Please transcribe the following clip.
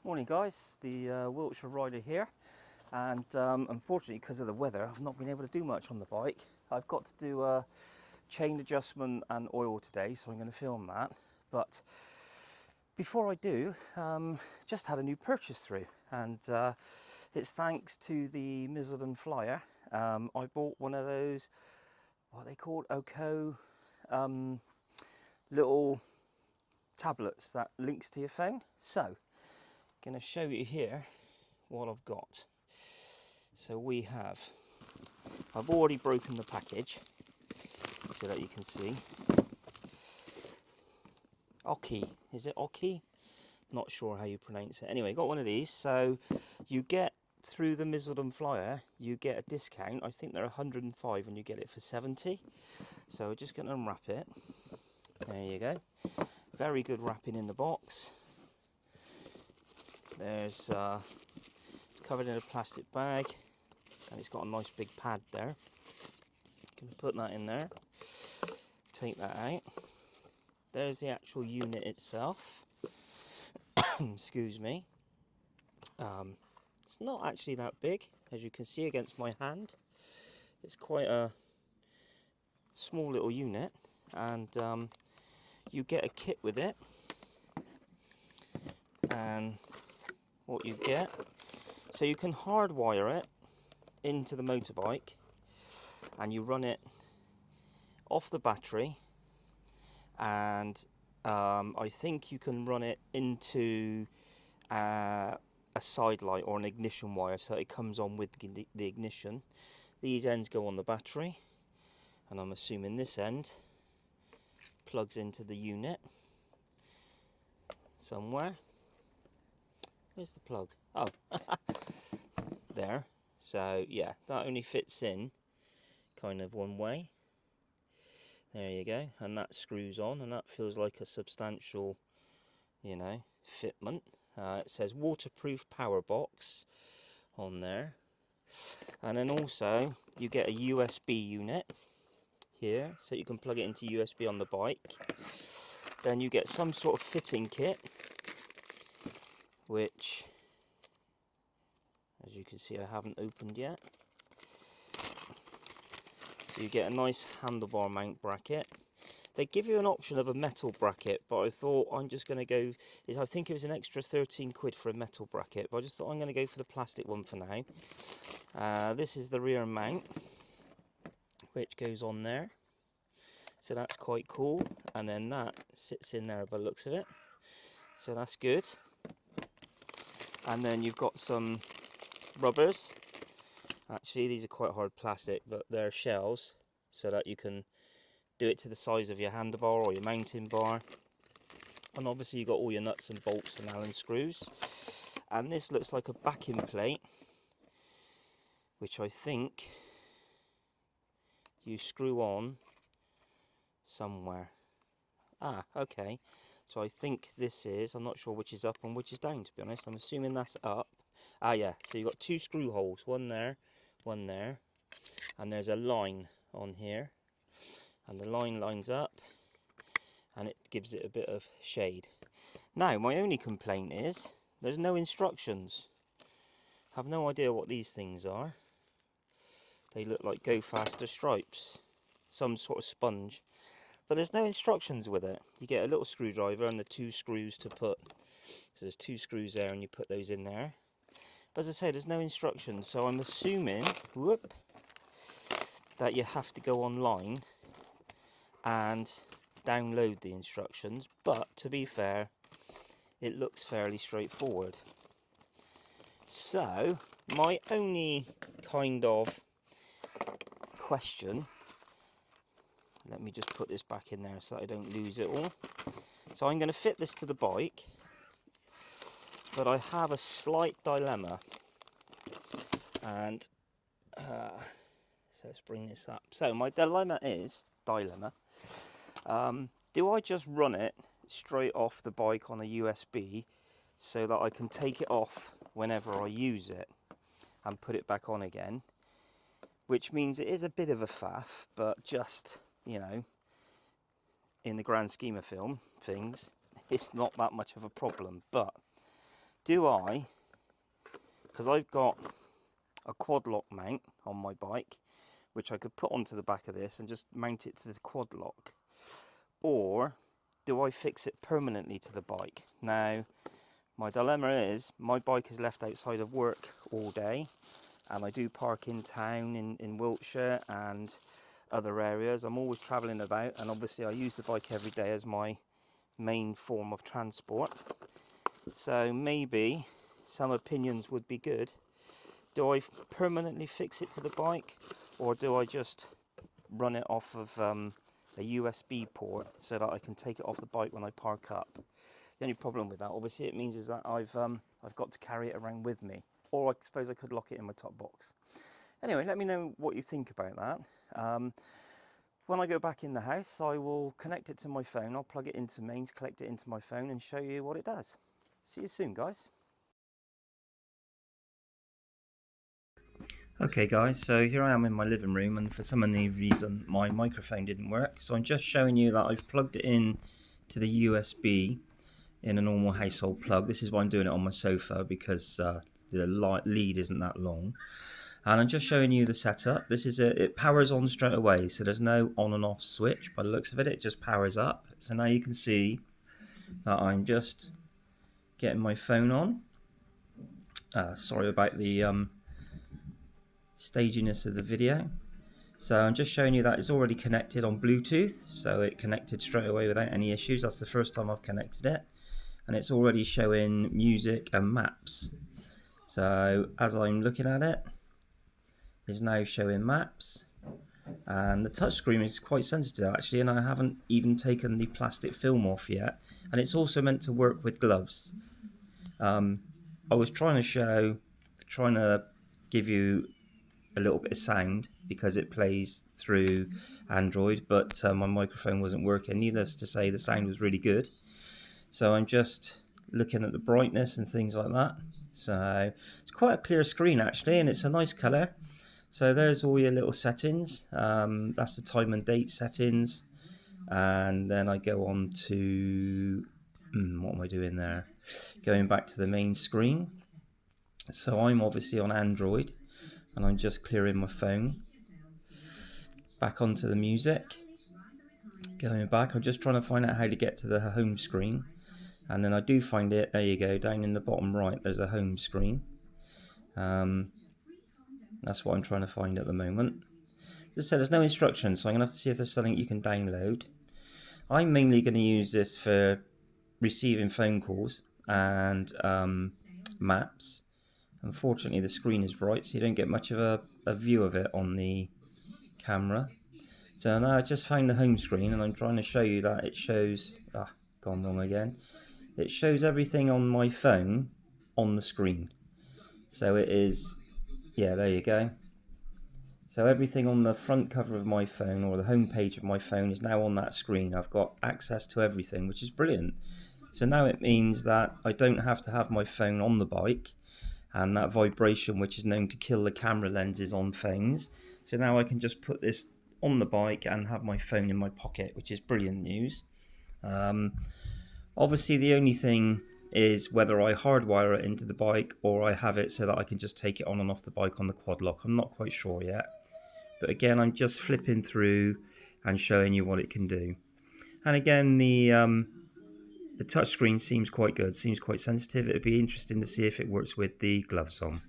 Morning guys, the Wiltshire rider here, and unfortunately because of the weather I've not been able to do much on the bike. I've got to do a chain adjustment and oil today, so I'm going to film that. But before I do, just had a new purchase through, and it's thanks to the Misselden Flyer. I bought one of those, what are they called, Oko little tablets that links to your phone. So going to show you here what I've got. So I've already broken the package so that you can see. Oki, is it Oki? Not sure how you pronounce it. Anyway, got one of these. So you get, through the Misselden Flyer, you get a discount. I think they're 105 and you get it for 70. So we're just going to unwrap it. There you go. Very good wrapping in the box. There's it's covered in a plastic bag, and it's got a nice big pad there. Gonna put that in there, take that out. There's the actual unit itself. Excuse me. It's not actually that big, as you can see against my hand. It's quite a small little unit, and you get a kit with it. And what you get, so you can hardwire it into the motorbike, and you run it off the battery, and I think you can run it into a side light or an ignition wire, so it comes on with the ignition. These ends go on the battery, and I'm assuming this end plugs into the unit somewhere. Where's the plug? Oh, there. So yeah, that only fits in kind of one way. There you go, and that screws on, and that feels like a substantial, you know, fitment. It says waterproof power box on there, and then also you get a USB unit here, so you can plug it into USB on the bike. Then you get some sort of fitting kit, which, as you can see, I haven't opened yet. So you get a nice handlebar mount bracket. They give you an option of a metal bracket, but I thought I'm just going to go, I think it was an extra 13 quid for a metal bracket, but I just thought I'm going to go for the plastic one for now. This is the rear mount, which goes on there. So that's quite cool, and then that sits in there by the looks of it. So that's good. And then you've got some rubbers. Actually, these are quite hard plastic, but they're shells, so that you can do it to the size of your handlebar or your mountain bar. And obviously you've got all your nuts and bolts and Allen screws. And this looks like a backing plate, which I think you screw on somewhere. Ah, okay. So I think this is, I'm not sure which is up and which is down, to be honest. I'm assuming that's up. Ah yeah, so you've got two screw holes, one there, and there's a line on here, and the line lines up, and it gives it a bit of shade. Now, my only complaint is there's no instructions. I have no idea what these things are. They look like Go Faster stripes, some sort of sponge. But there's no instructions with it. You get a little screwdriver and the two screws to put. So there's two screws there, and you put those in there. But as I say, there's no instructions. So I'm assuming, that you have to go online and download the instructions. But to be fair, it looks fairly straightforward. So my only kind of question, let me just put this back in there so that I don't lose it all. So I'm going to fit this to the bike, but I have a slight dilemma. And so let's bring this up. So my dilemma is, do I just run it straight off the bike on a USB so that I can take it off whenever I use it and put it back on again? Which means it is a bit of a faff, but just, you know, in the grand scheme of things, it's not that much of a problem. But because I've got a quad lock mount on my bike, which I could put onto the back of this and just mount it to the quad lock, or do I fix it permanently to the bike? Now, my dilemma is my bike is left outside of work all day, and I do park in town in Wiltshire and other areas. I'm always travelling about, and obviously I use the bike every day as my main form of transport. So maybe some opinions would be good. Do I permanently fix it to the bike, or do I just run it off of a USB port so that I can take it off the bike when I park up? The only problem with that, obviously, it means is that I've got to carry it around with me, or I suppose I could lock it in my top box. Anyway, let me know what you think about that. When I go back in the house, I will connect it to my phone. I'll plug it into mains, collect it into my phone, and show you what it does. See you soon, guys. Okay guys, so here I am in my living room, and for some unknown reason my microphone didn't work, so I'm just showing you that I've plugged it in to the USB in a normal household plug. This is why I'm doing it on my sofa, because the lead isn't that long. And I'm just showing you the setup. This is it powers on straight away, so there's no on and off switch. By the looks of it, it just powers up. So now you can see that I'm just getting my phone on. Sorry about the staginess of the video. So I'm just showing you that it's already connected on Bluetooth, so it connected straight away without any issues. That's the first time I've connected it, and it's already showing music and maps. So as I'm looking at it, it's now showing maps, and the touchscreen is quite sensitive actually, and I haven't even taken the plastic film off yet, and it's also meant to work with gloves. I was trying to give you a little bit of sound because it plays through Android, but my microphone wasn't working. Needless to say, the sound was really good. So I'm just looking at the brightness and things like that. So it's quite a clear screen actually, and it's a nice colour. So there's all your little settings. That's the time and date settings, and then I go on to what am I doing there? Going back to the main screen. So I'm obviously on Android, and I'm just clearing my phone. Back onto the music. Going back, I'm just trying to find out how to get to the home screen, and then I do find it. There you go, down in the bottom right there's a home screen. That's what I'm trying to find at the moment. As I said, there's no instructions, so I'm going to have to see if there's something you can download. I'm mainly going to use this for receiving phone calls and maps. Unfortunately, the screen is bright, so you don't get much of a view of it on the camera. So now I just found the home screen, and I'm trying to show you that it shows... gone wrong again. It shows everything on my phone on the screen. So it is... yeah, there you go. So everything on the front cover of my phone, or the home page of my phone, is now on that screen. I've got access to everything, which is brilliant. So now it means that I don't have to have my phone on the bike, and that vibration, which is known to kill the camera lenses on phones. So now I can just put this on the bike and have my phone in my pocket, which is brilliant news. Obviously the only thing is whether I hardwire it into the bike, or I have it so that I can just take it on and off the bike on the quad lock. I'm not quite sure yet. But again, I'm just flipping through and showing you what it can do. And again, the touchscreen seems quite good, seems quite sensitive. It'd be interesting to see if it works with the gloves on.